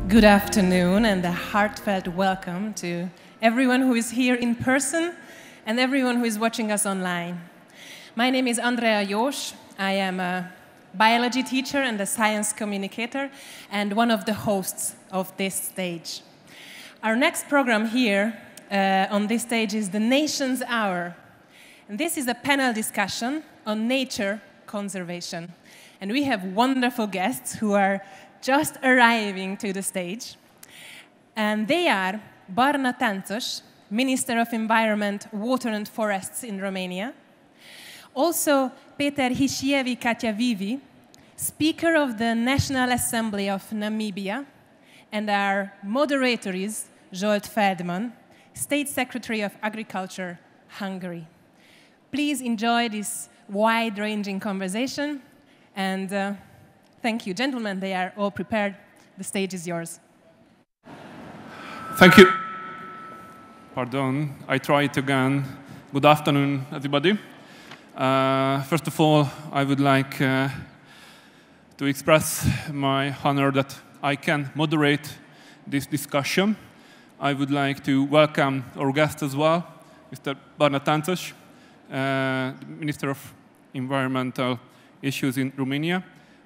Good afternoon and a heartfelt welcome to everyone who is here in person and everyone who is watching us online. My name is Andrea Jós. I am a biology teacher and a science communicator and one of the hosts of this stage. Our next program here on this stage is the Nation's Hour. And this is a panel discussion on nature conservation. And we have wonderful guests who are just arriving to the stage. And they are Barna Tánczos, Minister of Environment, Water and Forests in Romania. Also, Hitjitevi Katjavivi, Speaker of the National Assembly of Namibia. And our moderator is Zsolt Feldman, State Secretary of Agriculture, Hungary. Please enjoy this wide-ranging conversation. And thank you. Gentlemen, they are all prepared. The stage is yours. Thank you. Pardon, I try it again. Good afternoon, everybody. First of all, I would like to express my honor that I can moderate this discussion. I would like to welcome our guest as well, Mr. Barna Tánczos, Minister of Environmental Issues in Romania,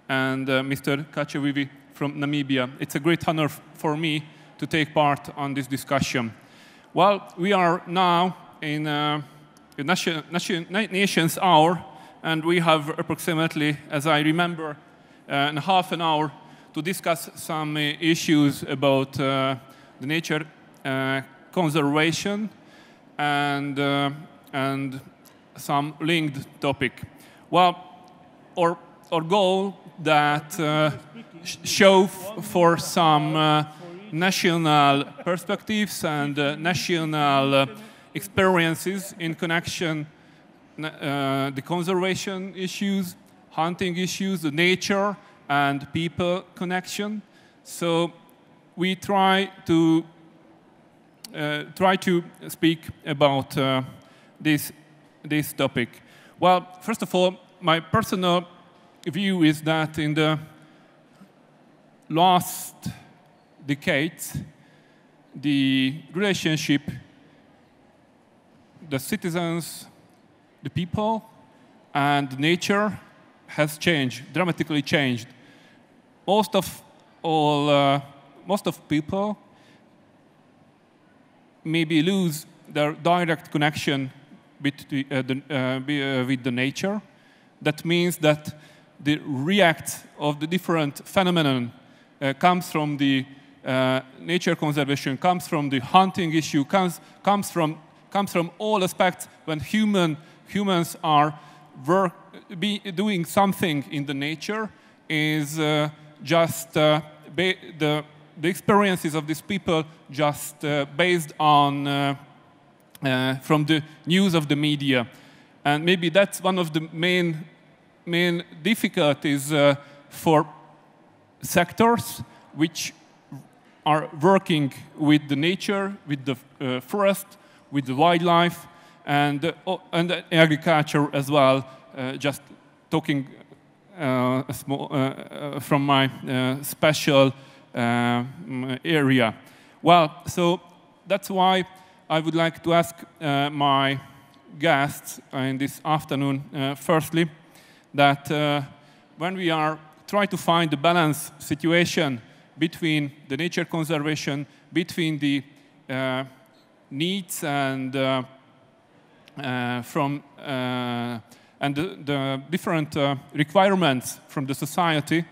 and Mr. Katjavivi from Namibia. It's a great honor for me to take part on this discussion. Well, we are now in Nation's Hour, and we have approximately, as I remember, half an hour to discuss some issues about the nature conservation and some linked topic. Well, our goal that show for some national perspectives and national experiences in connection the conservation issues, hunting issues, the nature and people connection. So we try to speak about this topic. Well, first of all, my personal view is that in the last decades, the relationship, the citizens, the people, and nature has changed, dramatically changed. Most of people maybe lose their direct connection with the nature. That means that the react of the different phenomenon comes from the nature conservation, comes from the hunting issue, comes from all aspects when humans are doing something in the nature is just the experiences of these people just based on from the news of the media. And maybe that's one of the main difficulties for sectors which are working with the nature, with the forest, with the wildlife, and agriculture as well. Just talking from my special area. Well, so that's why I would like to ask my guests in this afternoon, firstly, that when we are trying to find the balance situation between the nature conservation, between the needs and the different requirements from the society,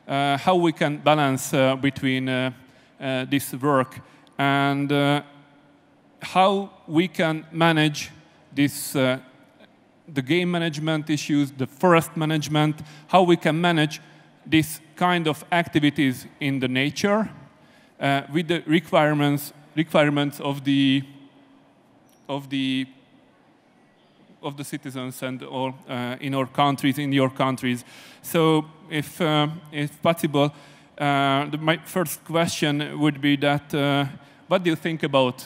how we can balance between this work and how we can manage this the game management issues, the forest management, how we can manage this kind of activities in the nature with the requirements of the citizens and all in our countries, in your countries. So, if possible, my first question would be that what do you think about?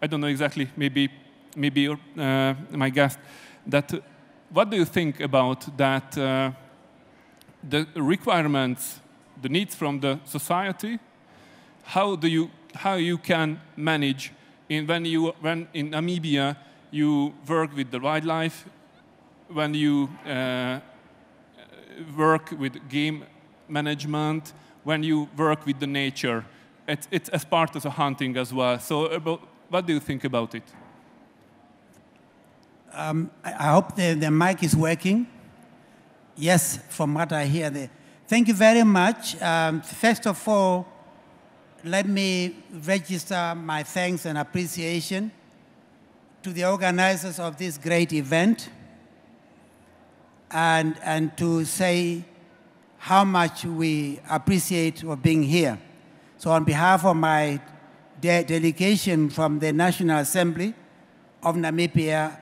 I don't know exactly. Maybe my guest. That what do you think about that? The requirements, the needs from the society, how you can manage when in Namibia you work with the wildlife, when you work with game management, when you work with the nature. It's as part of the hunting as well. So what do you think about it? I hope the mic is working. Yes, from what I hear. Thank you very much. First of all, let me register my thanks and appreciation to the organizers of this great event and to say how much we appreciate for being here. So on behalf of my delegation from the National Assembly of Namibia,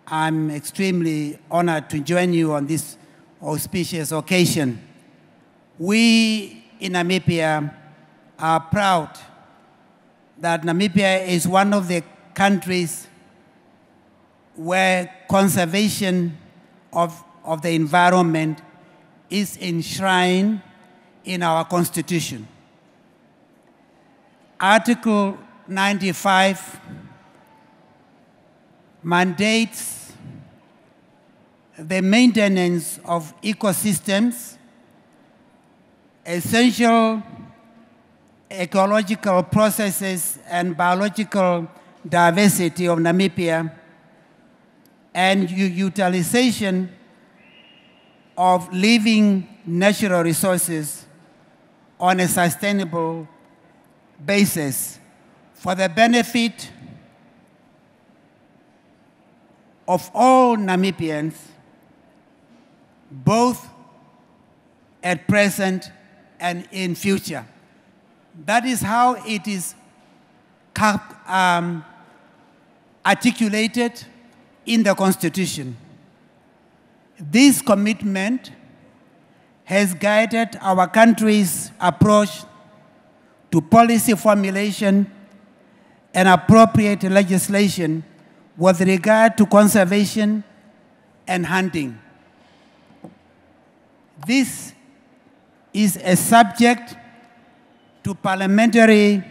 I'm extremely honored to join you on this auspicious occasion. We in Namibia are proud that Namibia is one of the countries where conservation of the environment is enshrined in our Constitution. Article 95 mandates the maintenance of ecosystems, essential ecological processes and biological diversity of Namibia, and utilization of living natural resources on a sustainable basis for the benefit of all Namibians, both at present and in future. That is how it is articulated in the Constitution. This commitment has guided our country's approach to policy formulation and appropriate legislation with regard to conservation and hunting. This is a subject to parliamentary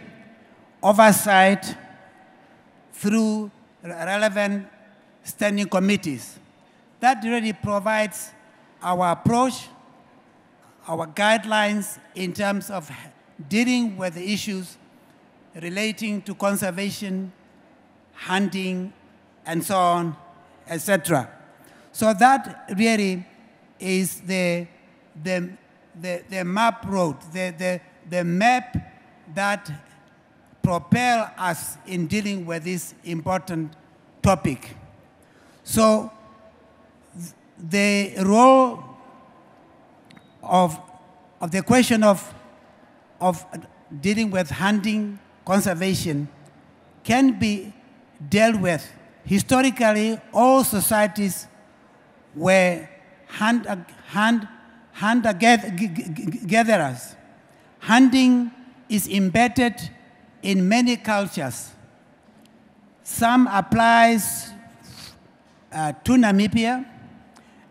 oversight through relevant standing committees. That really provides our approach, our guidelines in terms of dealing with the issues relating to conservation, hunting, and so on, etc. So that really is the map road, the map that propel us in dealing with this important topic. So the role of the question of dealing with hunting conservation can be dealt with. Historically, all societies were hunter-gatherers. Hunting is embedded in many cultures. Some applies to Namibia.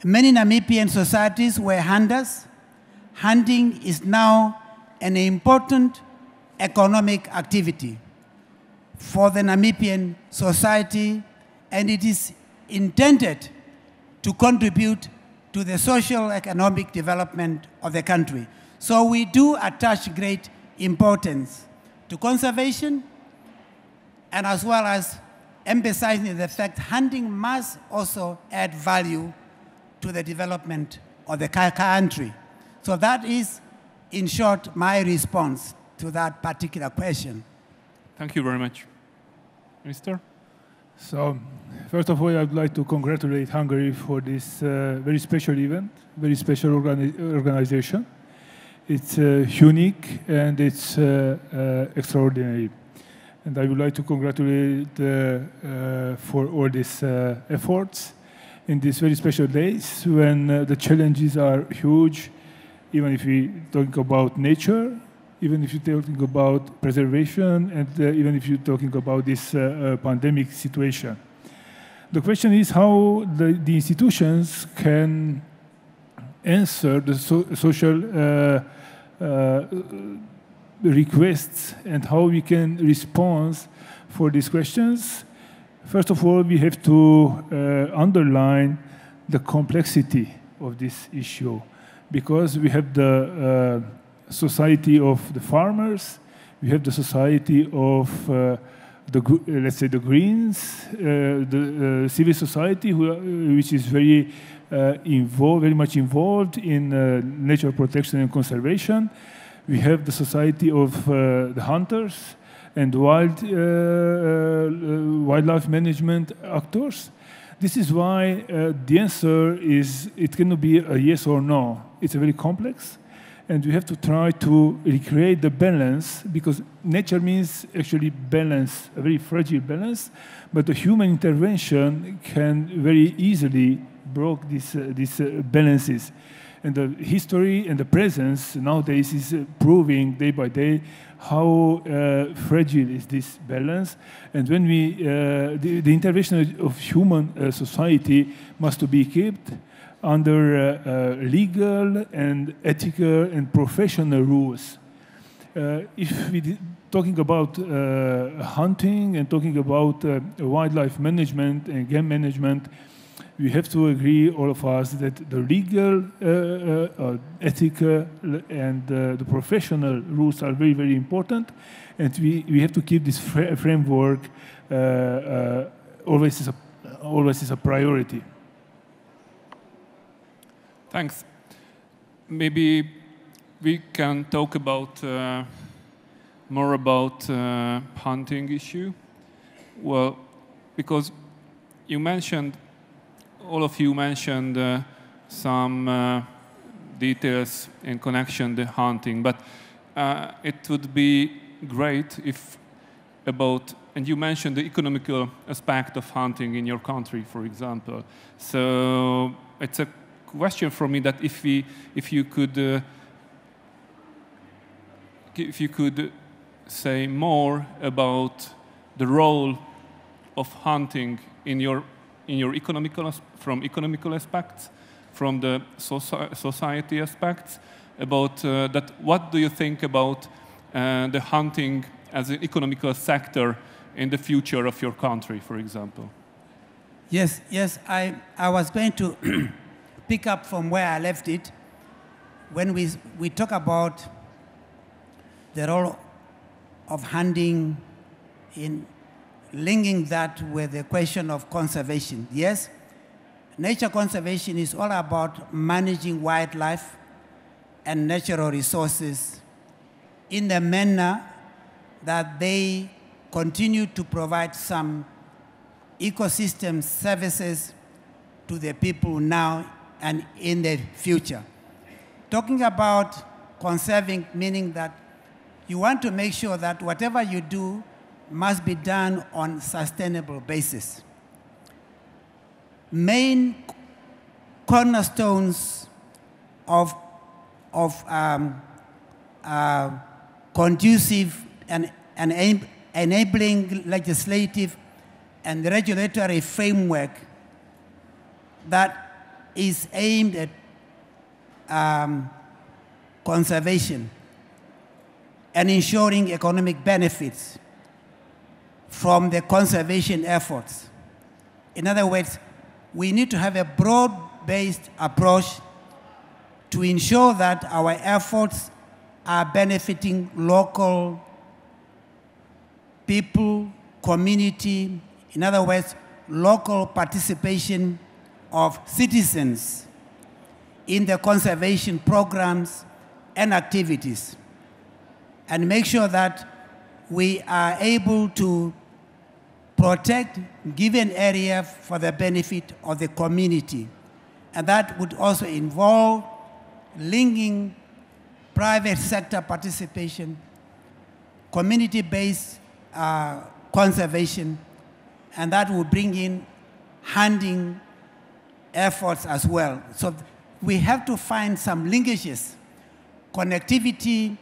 Many Namibian societies were hunters. Hunting is now an important economic activity for the Namibian society, and it is intended to contribute to the social economic development of the country. So we do attach great importance to conservation, and as well as emphasizing the fact hunting must also add value to the development of the country. So that is, in short, my response to that particular question. Thank you very much. Minister? So, first of all, I'd like to congratulate Hungary for this very special event, very special organization. It's unique and it's extraordinary. And I would like to congratulate for all these efforts in these very special days when the challenges are huge, even if we talk about nature, even if you're talking about preservation, and even if you're talking about this pandemic situation. The question is how the institutions can answer the social requests and how we can respond for these questions. First of all, we have to underline the complexity of this issue, because we have the society of the farmers, we have the society of let's say the Greens, the civil society, which is very much involved in nature protection and conservation. We have the society of the hunters and wildlife management actors. This is why the answer is, it cannot be a yes or no. It's very complex, and we have to try to recreate the balance, because nature means actually balance, a very fragile balance, but the human intervention can very easily break these balances. And the history and the presence nowadays is proving day by day how fragile is this balance. And when the intervention of human society must be kept under legal and ethical and professional rules. If we talking about hunting and talking about wildlife management and game management, we have to agree, all of us, that the legal, ethical, and the professional rules are very, very important, and we have to keep this framework always as a priority. Thanks. Maybe we can talk about more about hunting issue. Well, because you mentioned. All of you mentioned some details in connection to hunting, but it would be great if and you mentioned the economical aspect of hunting in your country, for example. So it's a question for me that if you could say more about the role of hunting in your from economical aspects, from the society aspects, about that. What do you think about the hunting as an economical sector in the future of your country, for example? Yes. I was going to pick up from where I left it. When we talk about the role of hunting in linking that with the question of conservation. Yes, nature conservation is all about managing wildlife and natural resources in the manner that they continue to provide some ecosystem services to the people now and in the future. Talking about conserving, meaning that you want to make sure that whatever you do must be done on sustainable basis. Main cornerstones of conducive and enabling legislative and regulatory framework that is aimed at conservation and ensuring economic benefits from the conservation efforts. In other words, we need to have a broad-based approach to ensure that our efforts are benefiting local people, community, in other words, local participation of citizens in the conservation programs and activities, and make sure that we are able to protect given area for the benefit of the community. And that would also involve linking private sector participation, community-based conservation, and that will bring in hunting efforts as well. So we have to find some linkages, connectivity,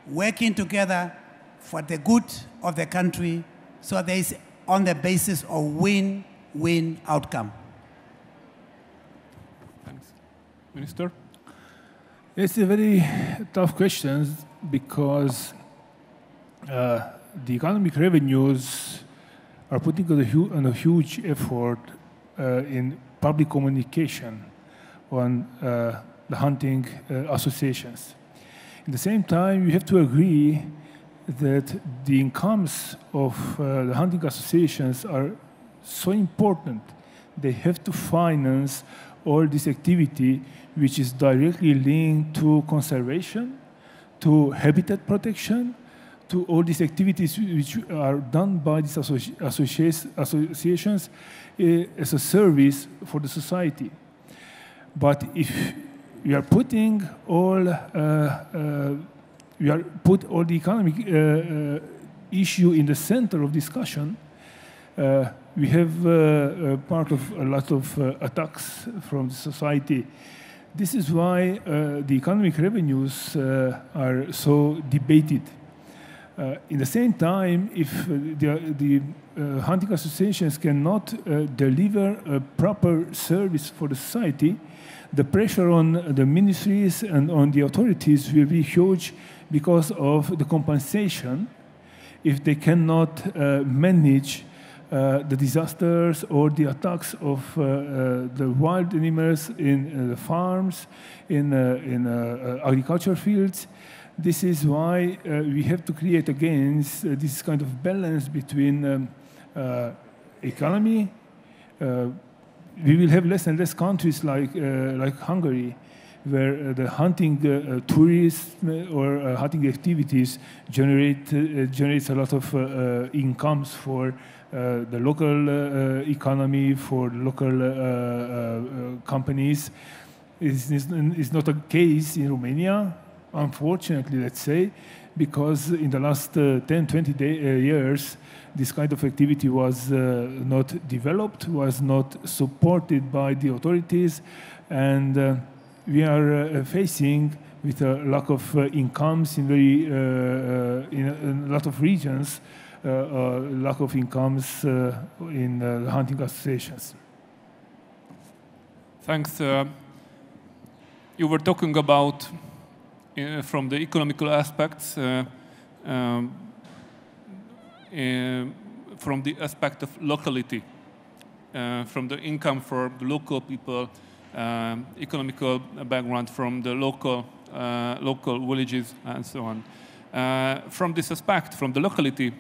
working together for the good of the country, so there is on the basis of win-win outcome. Thanks. Minister? It's a very tough question, because the economic revenues are putting on a huge effort in public communication on the hunting associations. At the same time, you have to agree that the incomes of the hunting associations are so important. They have to finance all this activity which is directly linked to conservation, to habitat protection, to all these activities which are done by these associations as a service for the society. But if we are putting all, put all the economic issue in the center of discussion, we have part of a lot of attacks from the society. This is why the economic revenues are so debated. In the same time, if the hunting associations cannot deliver a proper service for the society, the pressure on the ministries and on the authorities will be huge because of the compensation if they cannot manage the disasters or the attacks of the wild animals in the farms, in agriculture fields. This is why we have to create against this kind of balance between economy. We will have less and less countries like Hungary, where the hunting tourism or hunting activities generates a lot of incomes for the local economy, for local companies. It's not a case in Romania, unfortunately, let's say, because in the last 10, 20 years, this kind of activity was not developed, was not supported by the authorities, and we are facing with a lack of incomes in a lot of regions, lack of incomes in the hunting associations. Thanks. You were talking about, from the economical aspects, from the aspect of locality, from the income for the local people, economical background from the local villages and so on. From this aspect, from the locality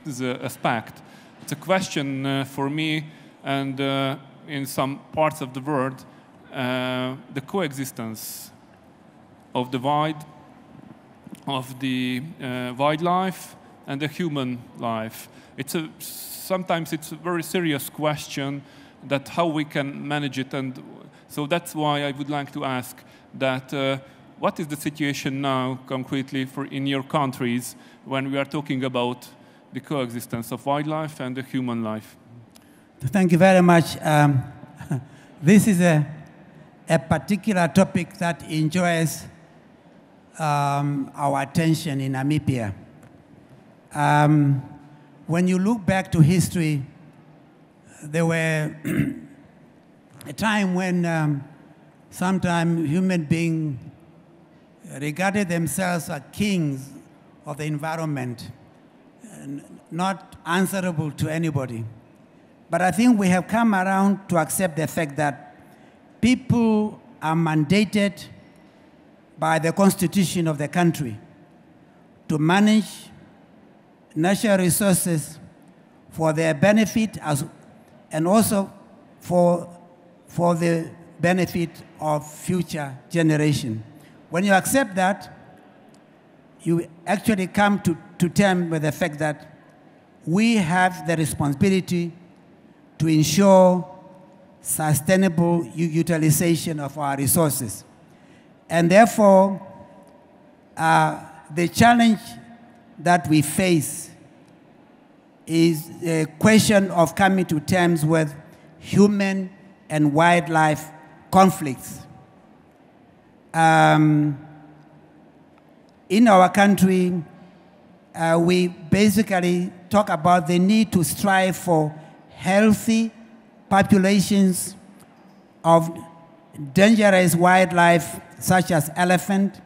aspect, it's a question for me and in some parts of the world, the coexistence of the wildlife and the human life. Sometimes it's a very serious question that how we can manage it, and so that's why I would like to ask that what is the situation now concretely in your countries when we are talking about the coexistence of wildlife and the human life? Thank you very much. This is a particular topic that enjoys our attention in Namibia. When you look back to history, there were a time when sometimes human beings regarded themselves as kings of the environment, not answerable to anybody. But I think we have come around to accept the fact that people are mandated by the constitution of the country to manage natural resources for their benefit and also for the benefit of future generations. When you accept that, you actually come to terms with the fact that we have the responsibility to ensure sustainable utilization of our resources. And therefore, the challenge that we face is a question of coming to terms with human and wildlife conflicts. In our country, we basically talk about the need to strive for healthy populations of dangerous wildlife such as elephant,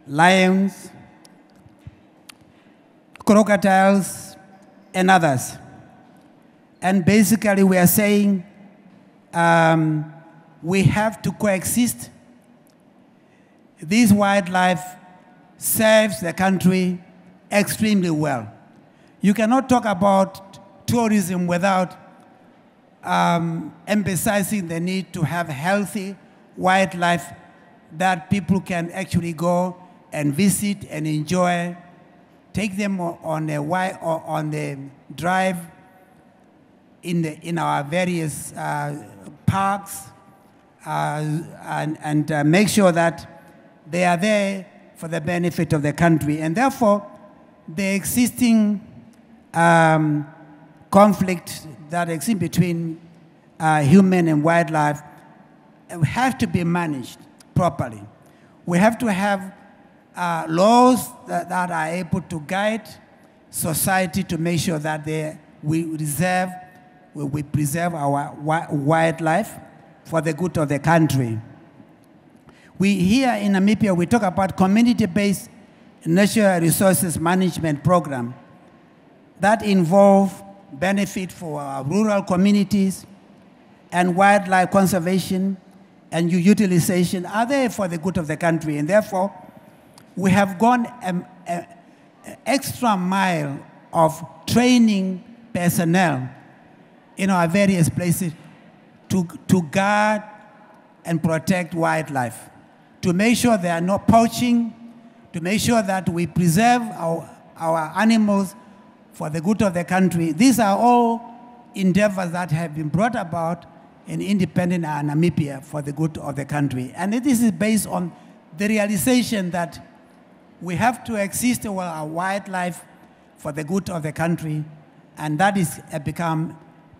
lions, crocodiles, and others. And basically we are saying we have to coexist. This wildlife serves the country extremely well. You cannot talk about tourism without emphasizing the need to have healthy wildlife that people can actually go and visit and enjoy, take them on the drive in our various parks, and make sure that they are there for the benefit of the country. And therefore, the existing conflict that exists between human and wildlife have to be managed properly. We have to have laws that are able to guide society to make sure that we preserve our wildlife for the good of the country. We here in Namibia, we talk about community-based natural resources management program that involve benefit for our rural communities, and wildlife conservation and utilization are there for the good of the country. And therefore, we have gone an extra mile of training personnel in our various places to guard and protect wildlife, to make sure there are no poaching, to make sure that we preserve our animals for the good of the country. These are all endeavors that have been brought about in independent Namibia for the good of the country. And this is based on the realization that we have to exist with our wildlife for the good of the country, and that is become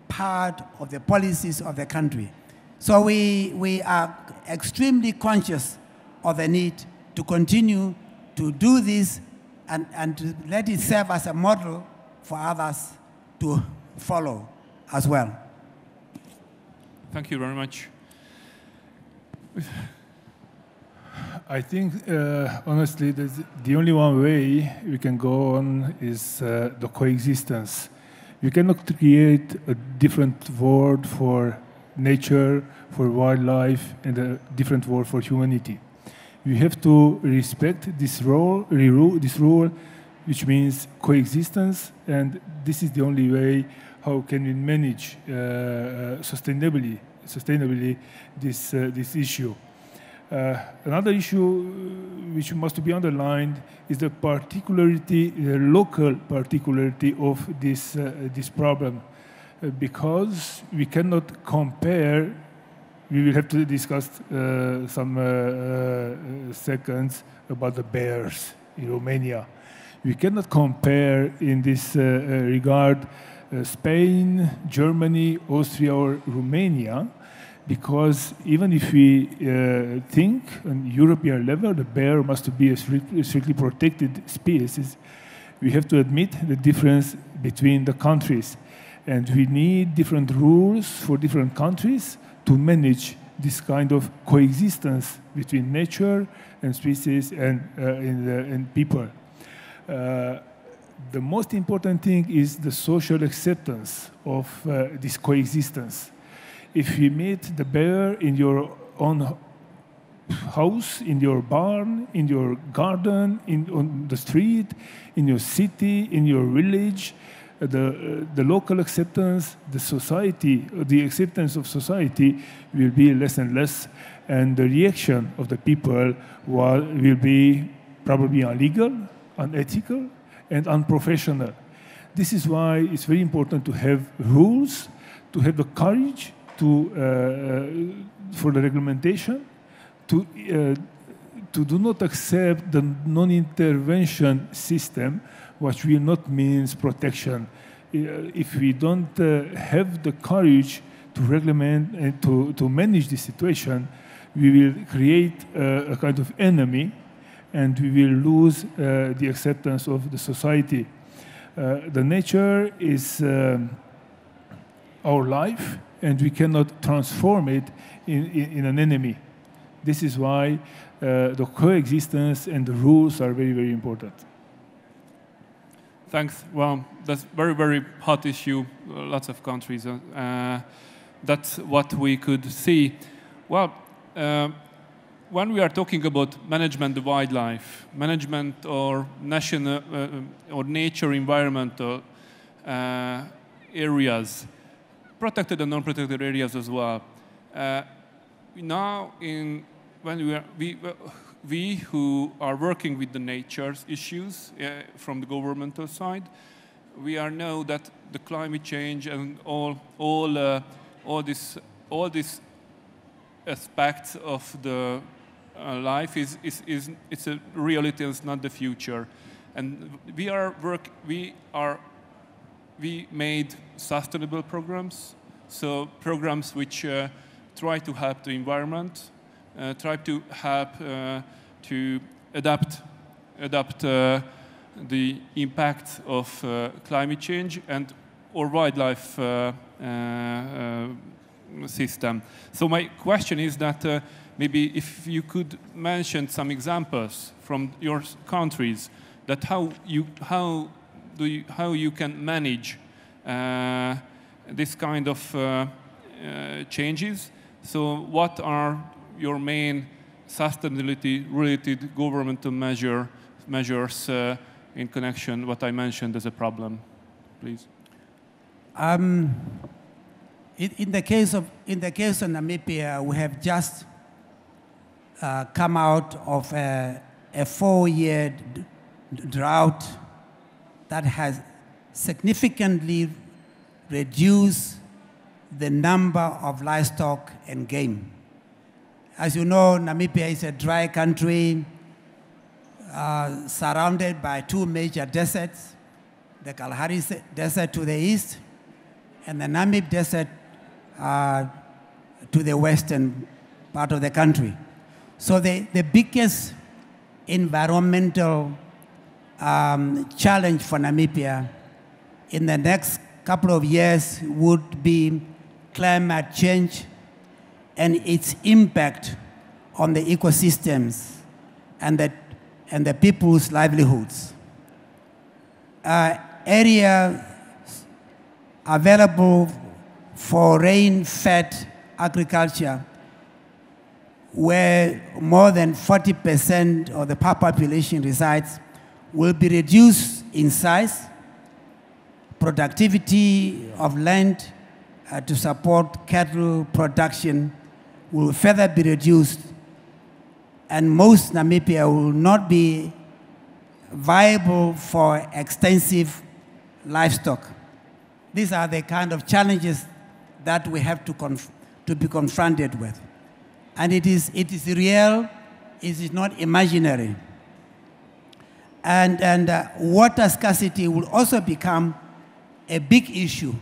part of the policies of the country. So we are extremely conscious of the need to continue to do this and to let it serve as a model for others to follow as well. Thank you very much. I think, honestly, the only one way we can go on is the coexistence. You cannot create a different world for nature, for wildlife, and a different world for humanity. You have to respect this rule, which means coexistence, and this is the only way how can we manage sustainably this issue. Another issue which must be underlined is the particularity, the local particularity of this problem, because we cannot compare. We will have to discuss some seconds about the bears in Romania. We cannot compare in this regard Spain, Germany, Austria, or Romania, because even if we think on European level the bear must be a strictly protected species, we have to admit the difference between the countries. And we need different rules for different countries to manage this kind of coexistence between nature and species and people. The most important thing is the social acceptance of this coexistence. If you meet the bear in your own house, in your barn, in your garden, on the street, in your city, in your village, the local acceptance, the acceptance of society will be less and less, and the reaction of the people will be probably illegal, unethical, and unprofessional. This is why it's very important to have rules, to have the courage for the regulation, to do not accept the non-intervention system, which will not mean protection. If we don't have the courage to regulate and to manage the situation, we will create a kind of enemy, and we will lose the acceptance of the society. The nature is our life, and we cannot transform it in an enemy. This is why the coexistence and the rules are very, very important. Thanks. Well, that's very, very hot issue. Lots of countries. That's what we could see. Well, when we are talking about management of wildlife, management or national or nature environmental areas, protected and non-protected areas as well. Now, when we who are working with the nature issues from the governmental side, we know that the climate change and all these aspects of the life it's a reality. It's not the future, and we made sustainable programs, so programs which try to help the environment, try to help to adapt the impact of climate change and or wildlife system. So my question is that maybe if you could mention some examples from your countries, that how you can manage this kind of changes. So what are your main sustainability-related governmental measures in connection what I mentioned as a problem, please? In the case of Namibia, we have just come out of a 4-year drought that has significantly reduced the number of livestock and game. As you know, Namibia is a dry country surrounded by 2 major deserts, the Kalahari Desert to the east and the Namib Desert to the western part of the country. So the biggest environmental challenge for Namibia in the next couple of years would be climate change and its impact on the ecosystems and the people's livelihoods. Area available for rain-fed agriculture, where more than 40% of the population resides, will be reduced in size. Productivity of land to support cattle production will further be reduced, and most Namibia will not be viable for extensive livestock. These are the kind of challenges that we have to be confronted with. And it is real, it is not imaginary. And water scarcity will also become a big issue.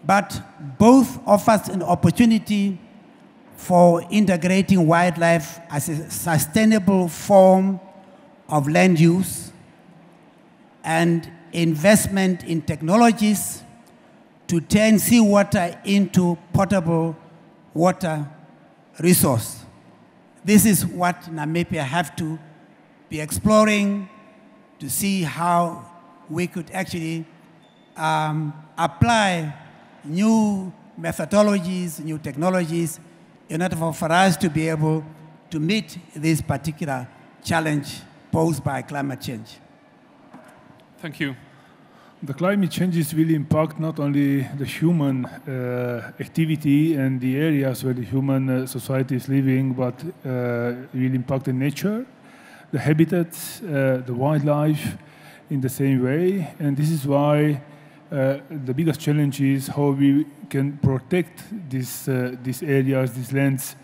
But both offers an opportunity for integrating wildlife as a sustainable form of land use and investment in technologies to turn seawater into potable water resource. This is what Namibia have to be exploring to see how we could actually apply new methodologies, new technologies, in order for us to be able to meet this particular challenge posed by climate change. Thank you. The climate changes will impact not only the human activity and the areas where the human society is living, but will impact the nature, the habitats, the wildlife in the same way. And this is why the biggest challenge is how we can protect these areas, these lands.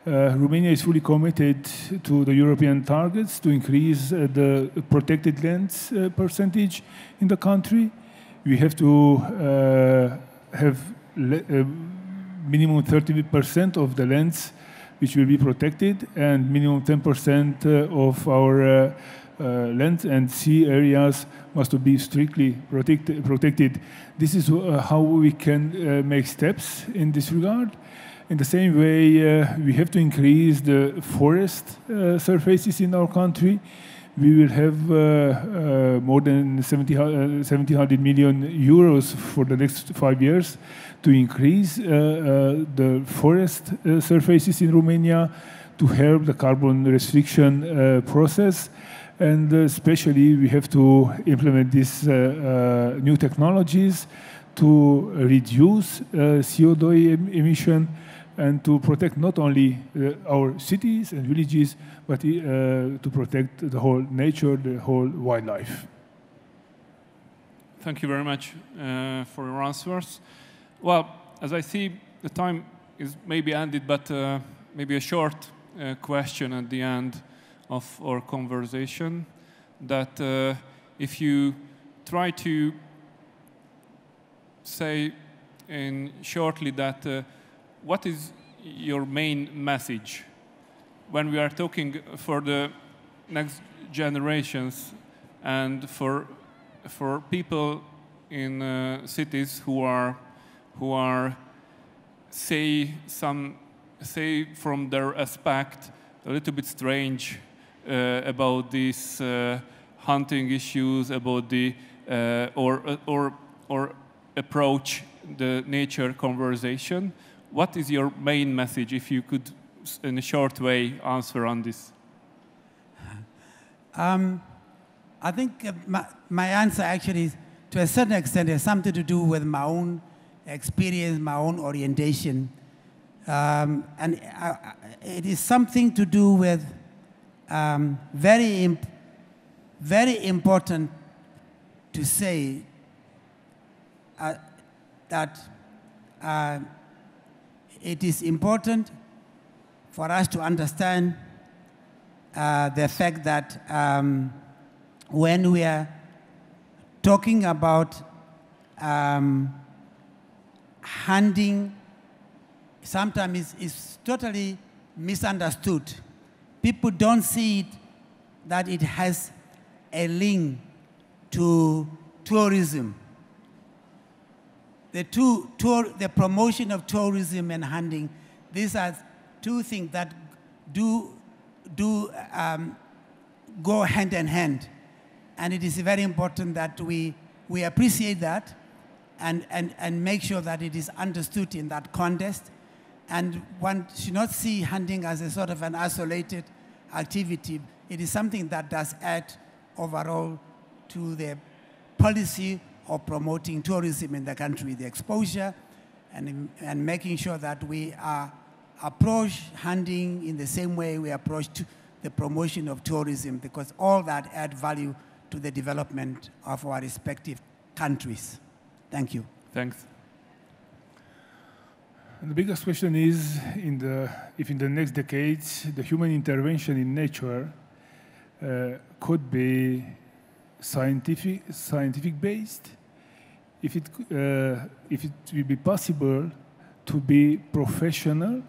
Romania is fully committed to the European targets to increase the protected lands percentage in the country. We have to have minimum 30% of the lands which will be protected, and minimum 10% of our land and sea areas must be strictly protected. This is how we can make steps in this regard. In the same way, we have to increase the forest surfaces in our country. we will have more than 700 million euros for the next 5 years to increase the forest surfaces in Romania, to help the carbon restriction process. And especially we have to implement these new technologies to reduce CO2 emission and to protect not only our cities and villages, but to protect the whole nature, the whole wildlife. Thank you very much for your answers. Well, as I see, the time is maybe ended, but maybe a short question at the end of our conversation, that if you try to say in shortly that what is your main message when we are talking for the next generations and for people in cities who are say from their aspect a little bit strange about these hunting issues, about the or approach the nature conversation. What is your main message, if you could, in a short way, answer on this? I think my answer actually, to a certain extent, has something to do with my own experience, my own orientation. And it is something to do with very important to say that it is important for us to understand the fact that when we are talking about hunting, sometimes it's totally misunderstood. People don't see it, that it has a link to tourism. The promotion of tourism and hunting, these are two things that do go hand in hand. And it is very important that we appreciate that and make sure that it is understood in that context. And one should not see hunting as a sort of an isolated activity. It is something that does add overall to the policy of promoting tourism in the country, the exposure, and making sure that we approach hunting in the same way we approach the promotion of tourism, because all that add value to the development of our respective countries. Thank you. Thanks. And the biggest question is, if in the next decades the human intervention in nature could be scientific based, if it will be possible to be professional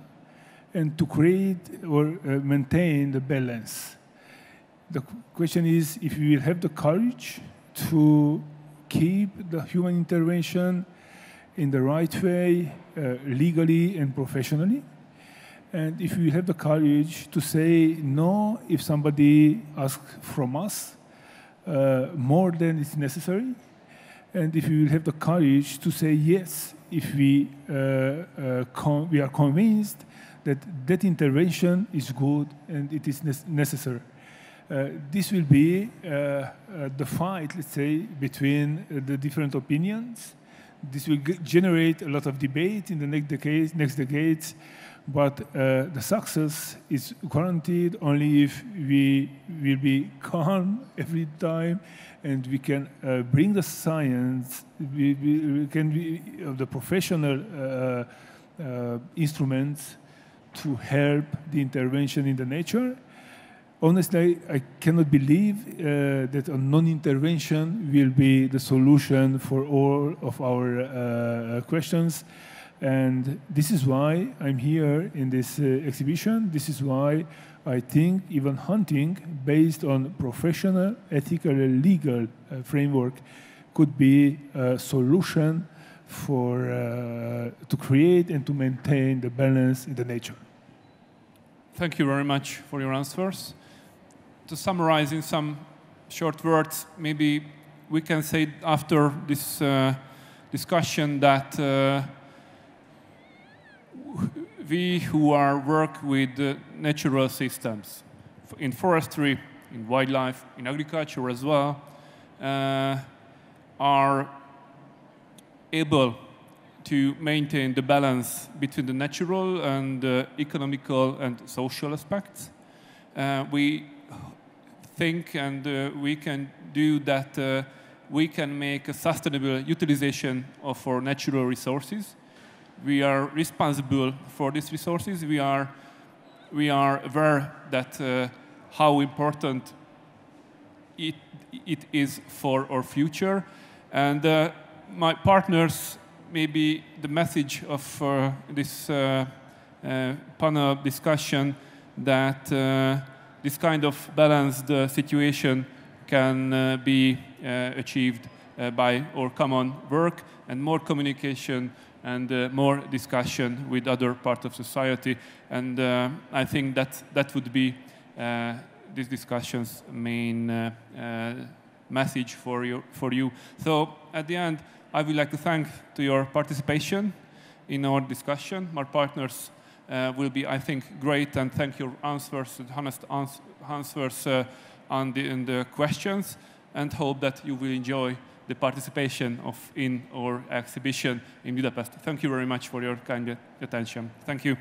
and to create or maintain the balance. The question is if we will have the courage to keep the human intervention in the right way, legally and professionally, and if we have the courage to say no if somebody asks from us more than is necessary, and if we will have the courage to say yes if we are convinced that that intervention is good and it is necessary. This will be the fight, let's say, between the different opinions. This will generate a lot of debate in the next decades, but the success is guaranteed only if we will be calm every time and we can bring the science, we can be the professional instruments to help the intervention in the nature. Honestly, I cannot believe that a non-intervention will be the solution for all of our questions. And this is why I'm here in this exhibition. This is why I think even hunting based on professional, ethical, and legal framework could be a solution for to create and to maintain the balance in the nature. Thank you very much for your answers. to summarize in some short words, maybe we can say after this discussion that we who work with natural systems, in forestry, in wildlife, in agriculture as well, are able to maintain the balance between the natural and economical and social aspects. We think and we can do that we can make a sustainable utilization of our natural resources. We are responsible for these resources. We are aware that how important it is for our future. And my partners, maybe the message of this panel discussion, that this kind of balanced situation can be achieved by our common work and more communication and more discussion with other parts of society. And I think that would be this discussion's main message for you. So at the end, I would like to thank to your participation in our discussion. My partners will be, I think, great, and thank your answers, honest answers on the questions, and hope that you will enjoy the participation in our exhibition in Budapest. Thank you very much for your kind attention. Thank you.